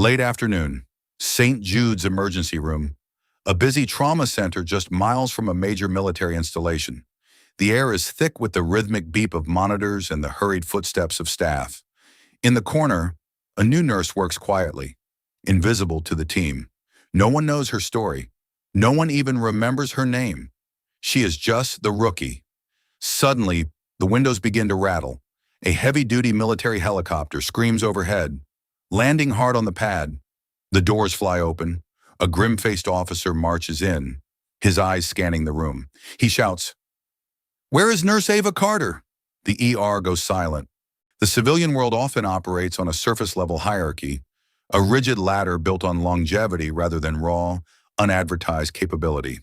Late afternoon, St. Jude's emergency room, a busy trauma center just miles from a major military installation. The air is thick with the rhythmic beep of monitors and the hurried footsteps of staff. In the corner, a new nurse works quietly, invisible to the team. No one knows her story. No one even remembers her name. She is just the rookie. Suddenly, the windows begin to rattle. A heavy-duty military helicopter screams overhead, landing hard on the pad. The doors fly open. A grim-faced officer marches in, his eyes scanning the room. He shouts, "Where is Nurse Ava Carter?" The ER goes silent. The civilian world often operates on a surface-level hierarchy, a rigid ladder built on longevity rather than raw, unadvertised capability.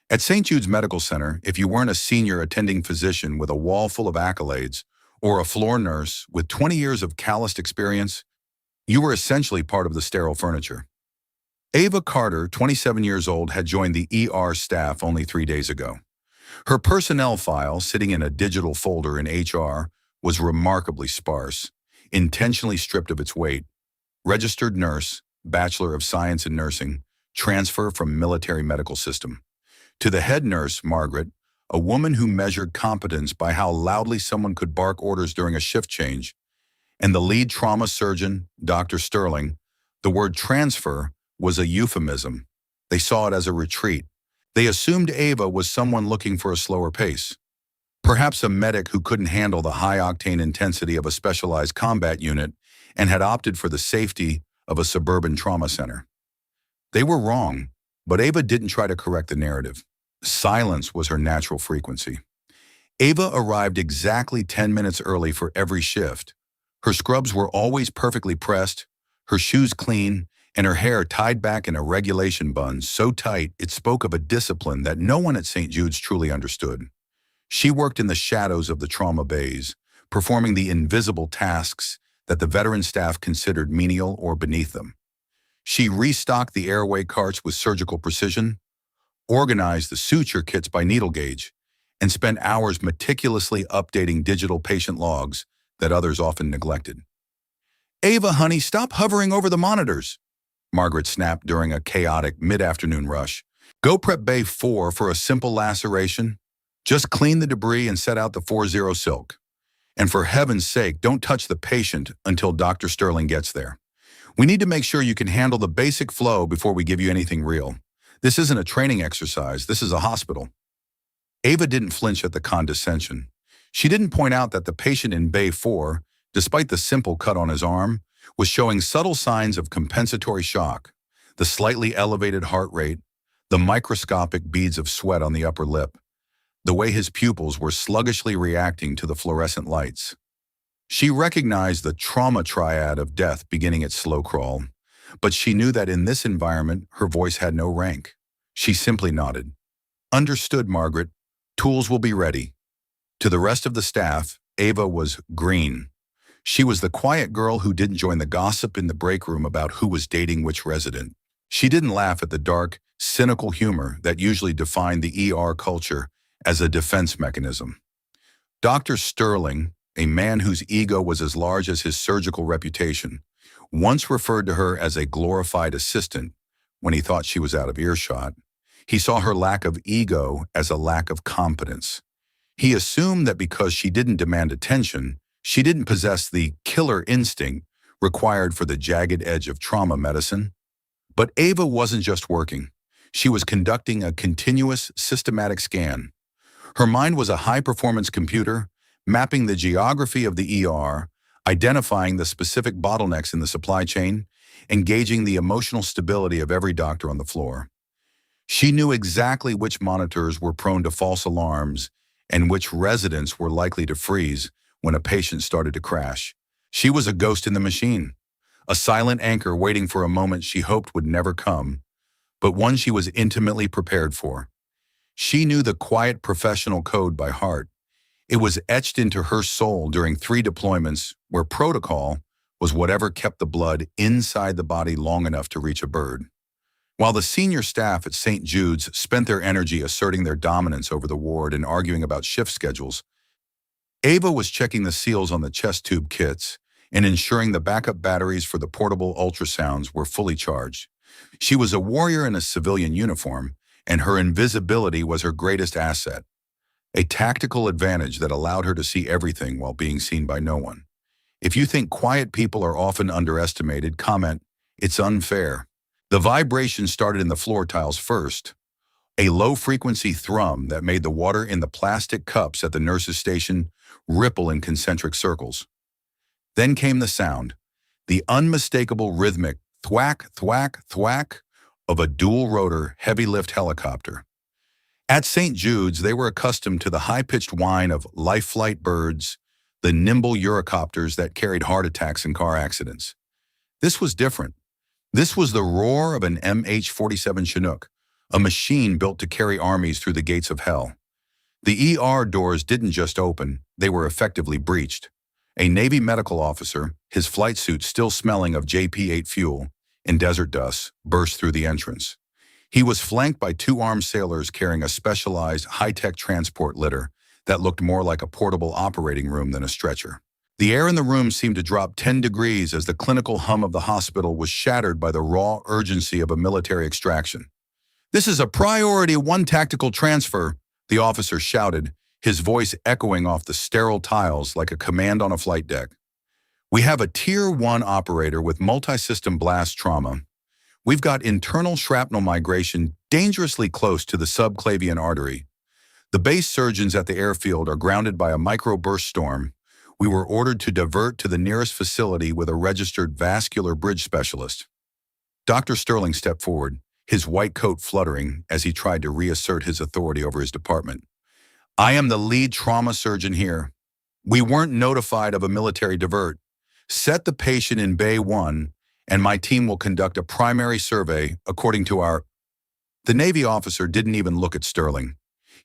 At St. Jude's Medical Center, if you weren't a senior attending physician with a wall full of accolades, or a floor nurse with 20 years of calloused experience, you were essentially part of the sterile furniture. Ava Carter, 27 years old, had joined the ER staff only 3 days ago. Her personnel file, sitting in a digital folder in HR, was remarkably sparse, intentionally stripped of its weight. Registered nurse, Bachelor of Science in Nursing, transfer from military medical system. To the head nurse, Margaret, a woman who measured competence by how loudly someone could bark orders during a shift change, and the lead trauma surgeon, Dr. Sterling, the word transfer was a euphemism. They saw it as a retreat. They assumed Ava was someone looking for a slower pace. Perhaps a medic who couldn't handle the high-octane intensity of a specialized combat unit and had opted for the safety of a suburban trauma center. They were wrong, but Ava didn't try to correct the narrative. Silence was her natural frequency. Ava arrived exactly 10 minutes early for every shift. Her scrubs were always perfectly pressed, her shoes clean, and her hair tied back in a regulation bun so tight it spoke of a discipline that no one at St. Jude's truly understood. She worked in the shadows of the trauma bays, performing the invisible tasks that the veteran staff considered menial or beneath them. She restocked the airway carts with surgical precision, organized the suture kits by needle gauge, and spent hours meticulously updating digital patient logs that others often neglected. "Ava, honey, stop hovering over the monitors," Margaret snapped during a chaotic mid-afternoon rush. "Go prep Bay 4 for a simple laceration. Just clean the debris and set out the 4-0 silk. And for heaven's sake, don't touch the patient until Dr. Sterling gets there. We need to make sure you can handle the basic flow before we give you anything real. This isn't a training exercise, this is a hospital." Ava didn't flinch at the condescension. She didn't point out that the patient in Bay 4, despite the simple cut on his arm, was showing subtle signs of compensatory shock, the slightly elevated heart rate, the microscopic beads of sweat on the upper lip, the way his pupils were sluggishly reacting to the fluorescent lights. She recognized the trauma triad of death beginning its slow crawl, but she knew that in this environment, her voice had no rank. She simply nodded. "Understood, Margaret. Tools will be ready." To the rest of the staff, Ava was green. She was the quiet girl who didn't join the gossip in the break room about who was dating which resident. She didn't laugh at the dark, cynical humor that usually defined the ER culture as a defense mechanism. Dr. Sterling, a man whose ego was as large as his surgical reputation, once referred to her as a glorified assistant when he thought she was out of earshot. He saw her lack of ego as a lack of competence. He assumed that because she didn't demand attention, she didn't possess the killer instinct required for the jagged edge of trauma medicine. But Ava wasn't just working. She was conducting a continuous, systematic scan. Her mind was a high-performance computer, mapping the geography of the ER, identifying the specific bottlenecks in the supply chain, and gauging the emotional stability of every doctor on the floor. She knew exactly which monitors were prone to false alarms and which residents were likely to freeze when a patient started to crash. She was a ghost in the machine, a silent anchor waiting for a moment she hoped would never come, but one she was intimately prepared for. She knew the quiet professional code by heart. It was etched into her soul during 3 deployments where protocol was whatever kept the blood inside the body long enough to reach a bird. While the senior staff at St. Jude's spent their energy asserting their dominance over the ward and arguing about shift schedules, Ava was checking the seals on the chest tube kits and ensuring the backup batteries for the portable ultrasounds were fully charged. She was a warrior in a civilian uniform, and her invisibility was her greatest asset, a tactical advantage that allowed her to see everything while being seen by no one. If you think quiet people are often underestimated, comment, "It's unfair." The vibration started in the floor tiles first, a low-frequency thrum that made the water in the plastic cups at the nurse's station ripple in concentric circles. Then came the sound, the unmistakable rhythmic thwack, thwack, thwack of a dual-rotor, heavy-lift helicopter. At St. Jude's, they were accustomed to the high-pitched whine of life flight birds, the nimble Eurocopters that carried heart attacks in car accidents. This was different. This was the roar of an MH-47 Chinook, a machine built to carry armies through the gates of hell. The ER doors didn't just open, they were effectively breached. A Navy medical officer, his flight suit still smelling of JP-8 fuel and desert dust, burst through the entrance. He was flanked by two armed sailors carrying a specialized high-tech transport litter that looked more like a portable operating room than a stretcher. The air in the room seemed to drop 10 degrees as the clinical hum of the hospital was shattered by the raw urgency of a military extraction. "This is a priority 1 tactical transfer," the officer shouted, his voice echoing off the sterile tiles like a command on a flight deck. "We have a Tier 1 operator with multi-system blast trauma. We've got internal shrapnel migration dangerously close to the subclavian artery. The base surgeons at the airfield are grounded by a microburst storm. We were ordered to divert to the nearest facility with a registered vascular bridge specialist." Dr. Sterling stepped forward, his white coat fluttering as he tried to reassert his authority over his department. "I am the lead trauma surgeon here. We weren't notified of a military divert. Set the patient in Bay 1, and my team will conduct a primary survey according to our—" The Navy officer didn't even look at Sterling.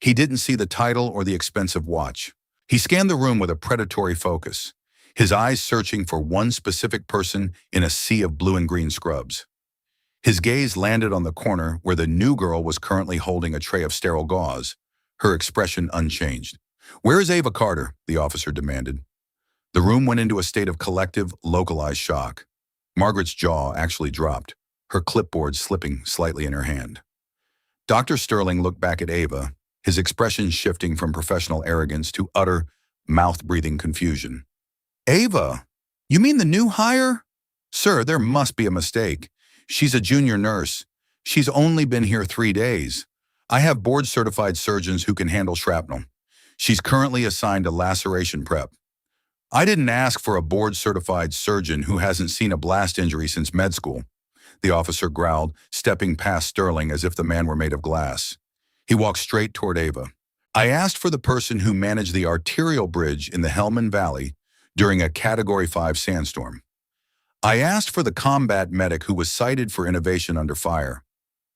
He didn't see the title or the expensive watch. He scanned the room with a predatory focus, his eyes searching for one specific person in a sea of blue and green scrubs. His gaze landed on the corner where the new girl was currently holding a tray of sterile gauze, her expression unchanged. "Where is Ava Carter?" the officer demanded. The room went into a state of collective, localized shock. Margaret's jaw actually dropped, her clipboard slipping slightly in her hand. Dr. Sterling looked back at Ava, his expression shifting from professional arrogance to utter, mouth-breathing confusion. "Ava? You mean the new hire? Sir, there must be a mistake. She's a junior nurse. She's only been here 3 days. I have board-certified surgeons who can handle shrapnel. She's currently assigned to laceration prep." "I didn't ask for a board-certified surgeon who hasn't seen a blast injury since med school," the officer growled, stepping past Sterling as if the man were made of glass. He walked straight toward Ava. "I asked for the person who managed the arterial bridge in the Helmand Valley during a Category 5 sandstorm. I asked for the combat medic who was cited for innovation under fire.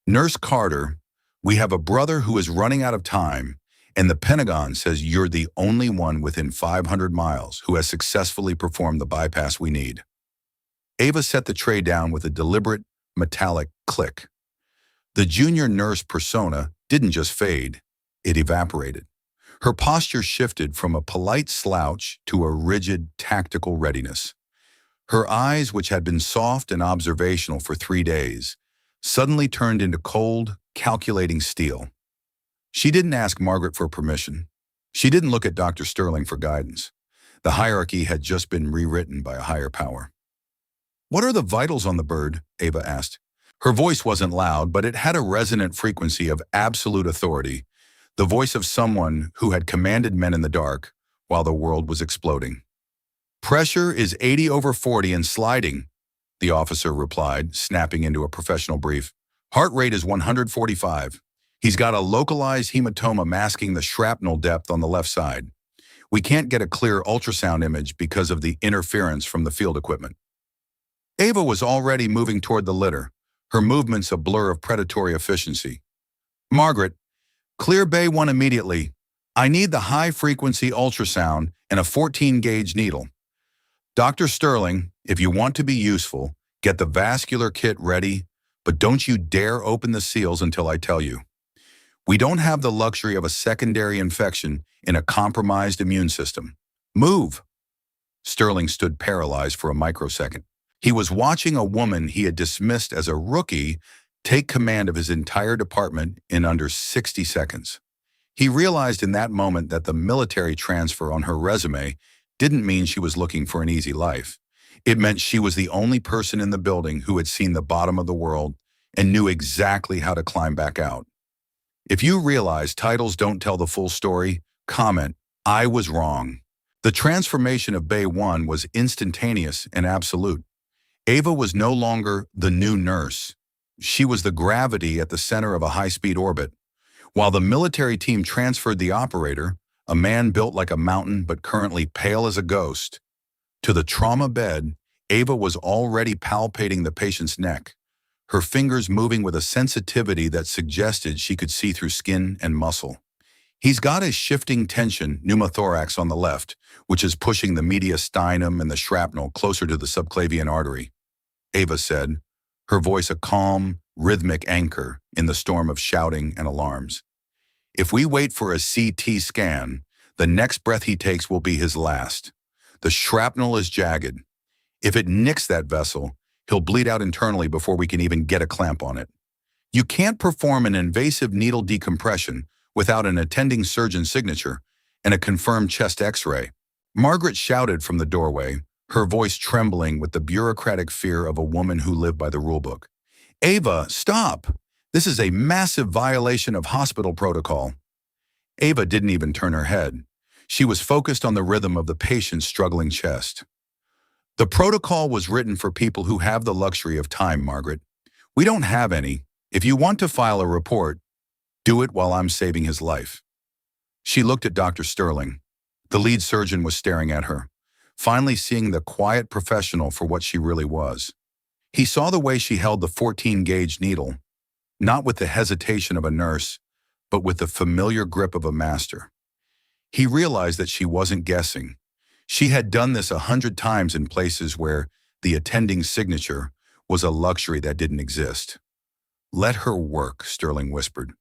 Nurse Carter, we have a brother who is running out of time, and the Pentagon says you're the only one within 500 miles who has successfully performed the bypass we need." Ava set the tray down with a deliberate, metallic click. The junior nurse persona didn't just fade, it evaporated. Her posture shifted from a polite slouch to a rigid, tactical readiness. Her eyes, which had been soft and observational for 3 days, suddenly turned into cold, calculating steel. She didn't ask Margaret for permission. She didn't look at Dr. Sterling for guidance. The hierarchy had just been rewritten by a higher power. "What are the vitals on the bird?" Ava asked. Her voice wasn't loud, but it had a resonant frequency of absolute authority, the voice of someone who had commanded men in the dark while the world was exploding. "Pressure is 80/40 and sliding," the officer replied, snapping into a professional brief. "Heart rate is 145. He's got a localized hematoma masking the shrapnel depth on the left side. We can't get a clear ultrasound image because of the interference from the field equipment." Ava was already moving toward the litter, her movements a blur of predatory efficiency. "Margaret, clear Bay 1 immediately. I need the high-frequency ultrasound and a 14-gauge needle. Dr. Sterling, if you want to be useful, get the vascular kit ready, but don't you dare open the seals until I tell you. We don't have the luxury of a secondary infection in a compromised immune system. Move." Sterling stood paralyzed for a microsecond. He was watching a woman he had dismissed as a rookie take command of his entire department in under 60 seconds. He realized in that moment that the military transfer on her resume didn't mean she was looking for an easy life. It meant she was the only person in the building who had seen the bottom of the world and knew exactly how to climb back out. If you realize titles don't tell the full story, comment, "I was wrong." The transformation of Bay 1 was instantaneous and absolute. Ava was no longer the new nurse. She was the gravity at the center of a high-speed orbit. While the military team transferred the operator, a man built like a mountain but currently pale as a ghost, to the trauma bed, Ava was already palpating the patient's neck, her fingers moving with a sensitivity that suggested she could see through skin and muscle. He's got a shifting tension pneumothorax on the left, which is pushing the mediastinum and the shrapnel closer to the subclavian artery, Ava said, her voice a calm, rhythmic anchor in the storm of shouting and alarms. If we wait for a CT scan, the next breath he takes will be his last. The shrapnel is jagged. If it nicks that vessel, he'll bleed out internally before we can even get a clamp on it. You can't perform an invasive needle decompression without an attending surgeon's signature and a confirmed chest x-ray. Margaret shouted from the doorway, her voice trembling with the bureaucratic fear of a woman who lived by the rulebook. "Ava, stop! This is a massive violation of hospital protocol." Ava didn't even turn her head. She was focused on the rhythm of the patient's struggling chest. "The protocol was written for people who have the luxury of time, Margaret. We don't have any. If you want to file a report, do it while I'm saving his life." She looked at Dr. Sterling. The lead surgeon was staring at her, finally seeing the quiet professional for what she really was. He saw the way she held the 14-gauge needle, not with the hesitation of a nurse, but with the familiar grip of a master. He realized that she wasn't guessing. She had done this 100 times in places where the attending signature was a luxury that didn't exist. "Let her work," Sterling whispered.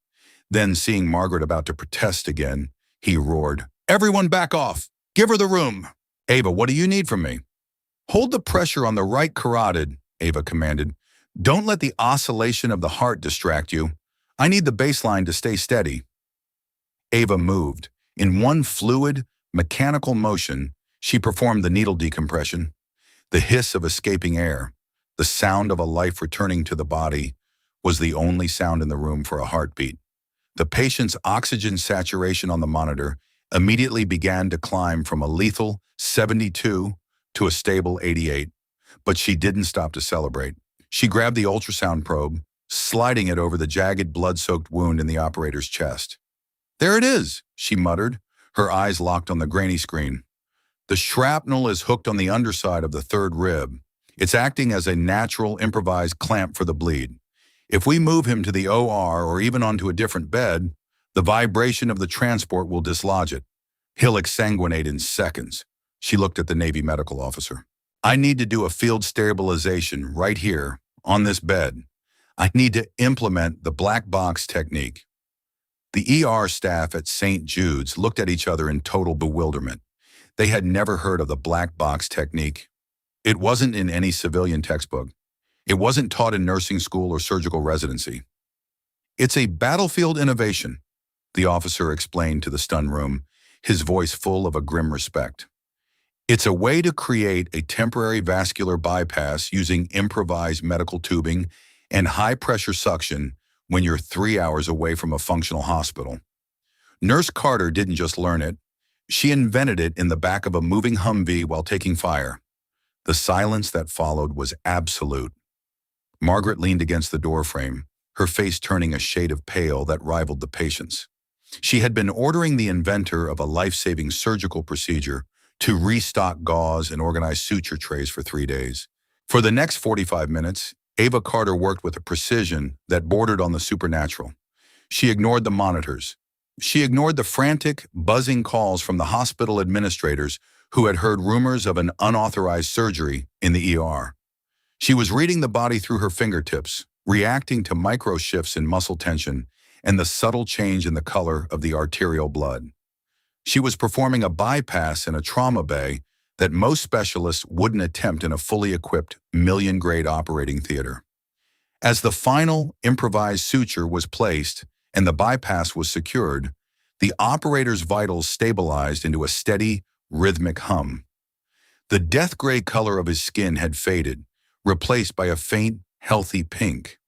Then, seeing Margaret about to protest again, he roared, "Everyone back off! Give her the room!" "Ava, what do you need from me?" "Hold the pressure on the right carotid," Ava commanded. "Don't let the oscillation of the heart distract you. I need the baseline to stay steady." Ava moved. In one fluid, mechanical motion, she performed the needle decompression. The hiss of escaping air, the sound of a life returning to the body, was the only sound in the room for a heartbeat. The patient's oxygen saturation on the monitor immediately began to climb from a lethal 72 to a stable 88, but she didn't stop to celebrate. She grabbed the ultrasound probe, sliding it over the jagged, blood-soaked wound in the operator's chest. "There it is," she muttered, her eyes locked on the grainy screen. "The shrapnel is hooked on the underside of the third rib. It's acting as a natural, improvised clamp for the bleed. If we move him to the OR or even onto a different bed, the vibration of the transport will dislodge it. He'll exsanguinate in seconds." She looked at the Navy medical officer. "I need to do a field stabilization right here, on this bed. I need to implement the black box technique." The ER staff at St. Jude's looked at each other in total bewilderment. They had never heard of the black box technique. It wasn't in any civilian textbook. It wasn't taught in nursing school or surgical residency. "It's a battlefield innovation," the officer explained to the stunned room, his voice full of a grim respect. "It's a way to create a temporary vascular bypass using improvised medical tubing and high-pressure suction when you're 3 hours away from a functional hospital." Nurse Carter didn't just learn it. She invented it in the back of a moving Humvee while taking fire. The silence that followed was absolute. Margaret leaned against the doorframe, her face turning a shade of pale that rivaled the patient's. She had been ordering the inventor of a life-saving surgical procedure to restock gauze and organize suture trays for 3 days. For the next 45 minutes, Ava Carter worked with a precision that bordered on the supernatural. She ignored the monitors. She ignored the frantic, buzzing calls from the hospital administrators who had heard rumors of an unauthorized surgery in the ER. She was reading the body through her fingertips, reacting to micro shifts in muscle tension and the subtle change in the color of the arterial blood. She was performing a bypass in a trauma bay that most specialists wouldn't attempt in a fully equipped, million-grade operating theater. As the final improvised suture was placed and the bypass was secured, the operator's vitals stabilized into a steady, rhythmic hum. The death-gray color of his skin had faded, replaced by a faint, healthy pink.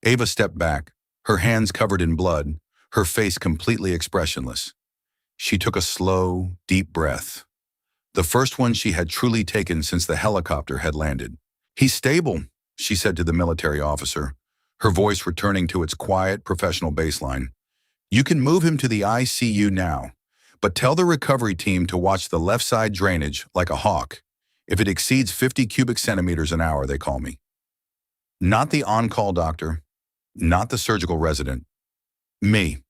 Ava stepped back, her hands covered in blood, her face completely expressionless. She took a slow, deep breath, the first one she had truly taken since the helicopter had landed. "He's stable," she said to the military officer, her voice returning to its quiet, professional baseline. "You can move him to the ICU now, but tell the recovery team to watch the left side drainage like a hawk. If it exceeds 50 cubic centimeters an hour, they call me." Not the on-call doctor, not the surgical resident. Me.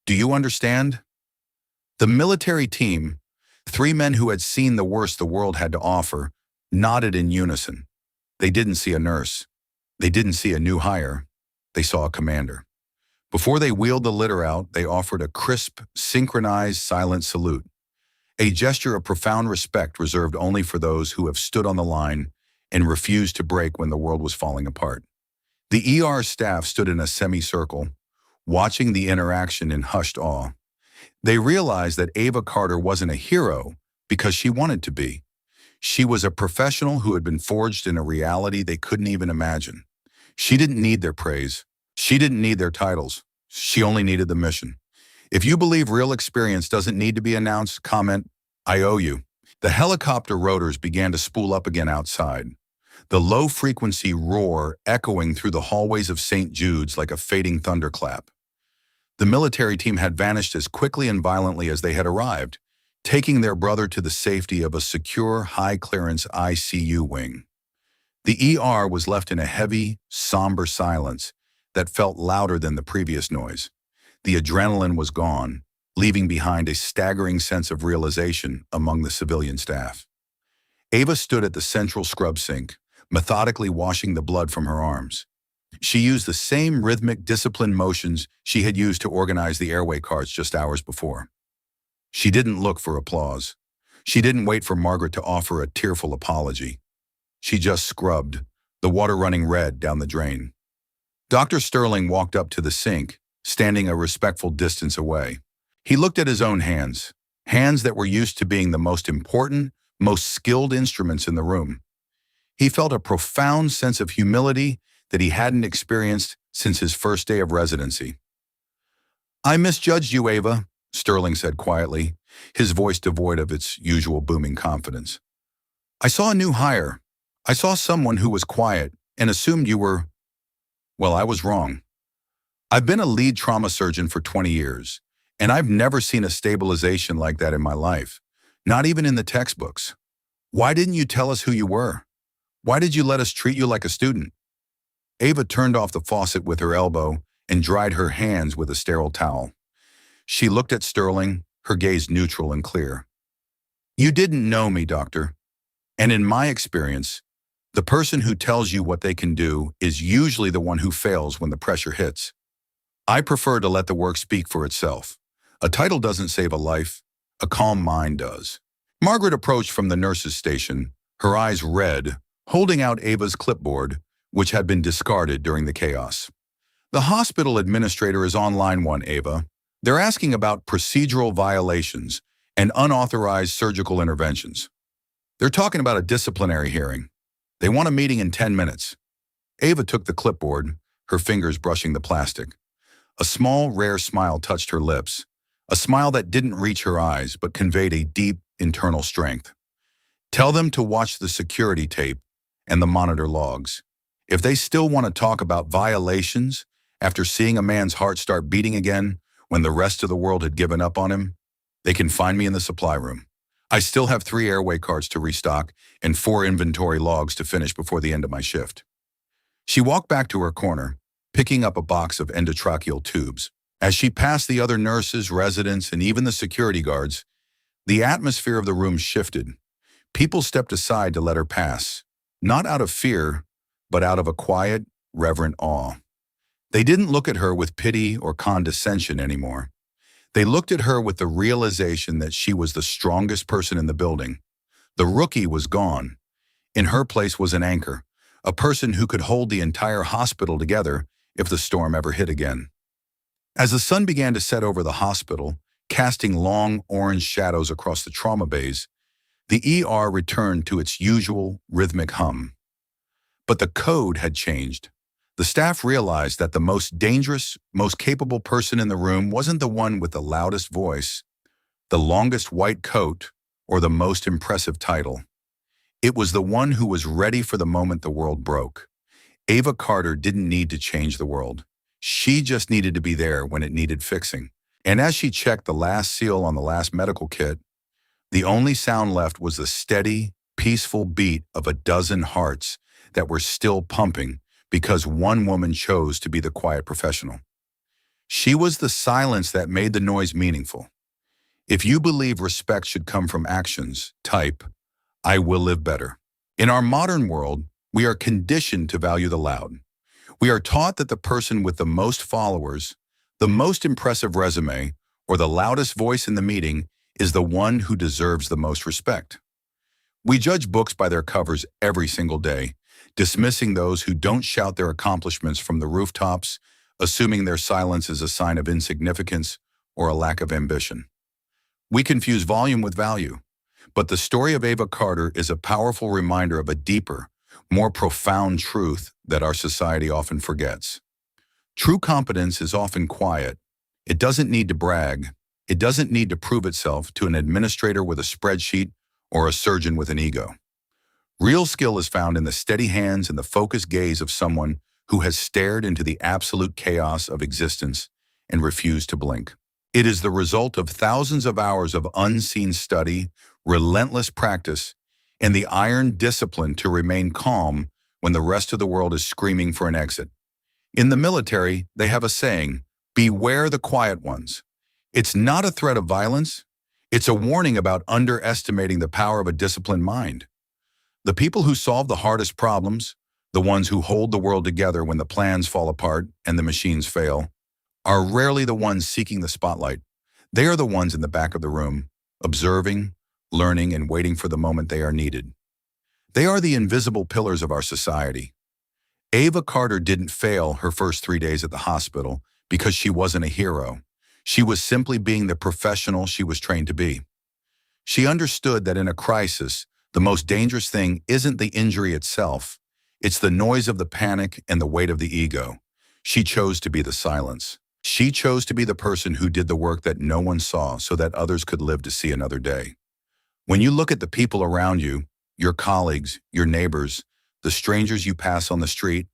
Do you understand? The military team, 3 men who had seen the worst the world had to offer, nodded in unison. They didn't see a nurse. They didn't see a new hire. They saw a commander. Before they wheeled the litter out, they offered a crisp, synchronized, silent salute, a gesture of profound respect reserved only for those who have stood on the line and refused to break when the world was falling apart. The ER staff stood in a semicircle, watching the interaction in hushed awe. They realized that Ava Carter wasn't a hero because she wanted to be. She was a professional who had been forged in a reality they couldn't even imagine. She didn't need their praise. She didn't need their titles. She only needed the mission. If you believe real experience doesn't need to be announced, comment, "I owe you." The helicopter rotors began to spool up again outside, the low-frequency roar echoing through the hallways of St. Jude's like a fading thunderclap. The military team had vanished as quickly and violently as they had arrived, taking their brother to the safety of a secure, high-clearance ICU wing. The ER was left in a heavy, somber silence that felt louder than the previous noise. The adrenaline was gone, leaving behind a staggering sense of realization among the civilian staff. Ava stood at the central scrub sink, methodically washing the blood from her arms. She used the same rhythmic, disciplined motions she had used to organize the airway carts just hours before. She didn't look for applause. She didn't wait for Margaret to offer a tearful apology. She just scrubbed, the water running red down the drain. Dr. Sterling walked up to the sink, standing a respectful distance away. He looked at his own hands, hands that were used to being the most important, most skilled instruments in the room. He felt a profound sense of humility that he hadn't experienced since his first day of residency. "I misjudged you, Ava," Sterling said quietly, his voice devoid of its usual booming confidence. "I saw a new hire. I saw someone who was quiet and assumed you were... Well, I was wrong. I've been a lead trauma surgeon for 20 years, and I've never seen a stabilization like that in my life, not even in the textbooks. Why didn't you tell us who you were? Why did you let us treat you like a student?" Ava turned off the faucet with her elbow and dried her hands with a sterile towel. She looked at Sterling, her gaze neutral and clear. "You didn't know me, doctor. And in my experience, the person who tells you what they can do is usually the one who fails when the pressure hits. I prefer to let the work speak for itself. A title doesn't save a life. A calm mind does." Margaret approached from the nurse's station, her eyes red, holding out Ava's clipboard, which had been discarded during the chaos. "The hospital administrator is on line 1, Ava. They're asking about procedural violations and unauthorized surgical interventions. They're talking about a disciplinary hearing. They want a meeting in 10 minutes. Ava took the clipboard, her fingers brushing the plastic. A small, rare smile touched her lips, a smile that didn't reach her eyes but conveyed a deep, internal strength. "Tell them to watch the security tape and the monitor logs. If they still want to talk about violations after seeing a man's heart start beating again when the rest of the world had given up on him, they can find me in the supply room. I still have 3 airway carts to restock and 4 inventory logs to finish before the end of my shift." She walked back to her corner, picking up a box of endotracheal tubes. As she passed the other nurses, residents, and even the security guards, the atmosphere of the room shifted. People stepped aside to let her pass, not out of fear, but out of a quiet, reverent awe. They didn't look at her with pity or condescension anymore. They looked at her with the realization that she was the strongest person in the building, The rookie was gone. In her place was an anchor, a person who could hold the entire hospital together if the storm ever hit again. As the sun began to set over the hospital, casting long orange shadows across the trauma bays, the ER returned to its usual rhythmic hum. But the code had changed. The staff realized that the most dangerous, most capable person in the room wasn't the one with the loudest voice, the longest white coat, or the most impressive title. It was the one who was ready for the moment the world broke. Ava Carter didn't need to change the world. She just needed to be there when it needed fixing. And as she checked the last seal on the last medical kit, the only sound left was the steady, peaceful beat of a dozen hearts that were still pumping because one woman chose to be the quiet professional. She was the silence that made the noise meaningful. If you believe respect should come from actions, type, "I will live better." In our modern world, we are conditioned to value the loud. We are taught that the person with the most followers, the most impressive resume, or the loudest voice in the meeting is the one who deserves the most respect. We judge books by their covers every single day, dismissing those who don't shout their accomplishments from the rooftops, assuming their silence is a sign of insignificance or a lack of ambition. We confuse volume with value, but the story of Ava Carter is a powerful reminder of a deeper, more profound truth that our society often forgets. True competence is often quiet. It doesn't need to brag. It doesn't need to prove itself to an administrator with a spreadsheet or a surgeon with an ego. Real skill is found in the steady hands and the focused gaze of someone who has stared into the absolute chaos of existence and refused to blink. It is the result of thousands of hours of unseen study, relentless practice, and the iron discipline to remain calm when the rest of the world is screaming for an exit. In the military, they have a saying, "Beware the quiet ones." It's not a threat of violence. It's a warning about underestimating the power of a disciplined mind. The people who solve the hardest problems, the ones who hold the world together when the plans fall apart and the machines fail, are rarely the ones seeking the spotlight. They are the ones in the back of the room, observing, learning, and waiting for the moment they are needed. They are the invisible pillars of our society. Ava Carter didn't fail her first 3 days at the hospital because she wasn't a hero. She was simply being the professional she was trained to be. She understood that in a crisis, the most dangerous thing isn't the injury itself. It's the noise of the panic and the weight of the ego. She chose to be the silence. She chose to be the person who did the work that no one saw so that others could live to see another day. When you look at the people around you, your colleagues, your neighbors, the strangers you pass on the street,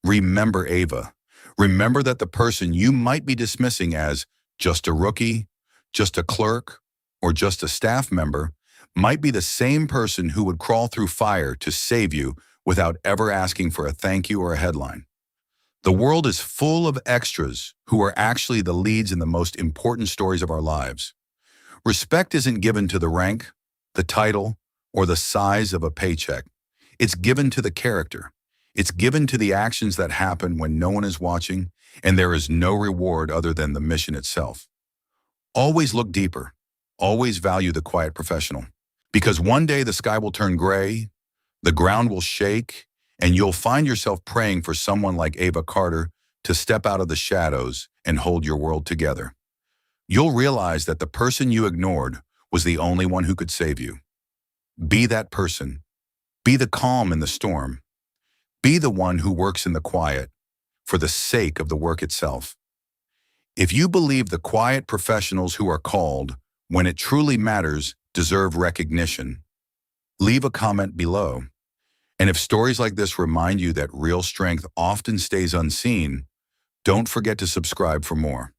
remember Ava. Remember that the person you might be dismissing as just a rookie, just a clerk, or just a staff member might be the same person who would crawl through fire to save you without ever asking for a thank you or a headline. The world is full of extras who are actually the leads in the most important stories of our lives. Respect isn't given to the rank, the title, or the size of a paycheck. It's given to the character. It's given to the actions that happen when no one is watching and there is no reward other than the mission itself. Always look deeper. Always value the quiet professional. Because one day the sky will turn gray, the ground will shake, and you'll find yourself praying for someone like Ava Carter to step out of the shadows and hold your world together. You'll realize that the person you ignored was the only one who could save you. Be that person. Be the calm in the storm. Be the one who works in the quiet for the sake of the work itself. If you believe the quiet professionals who are called, when it truly matters, deserve recognition, leave a comment below. And if stories like this remind you that real strength often stays unseen, don't forget to subscribe for more.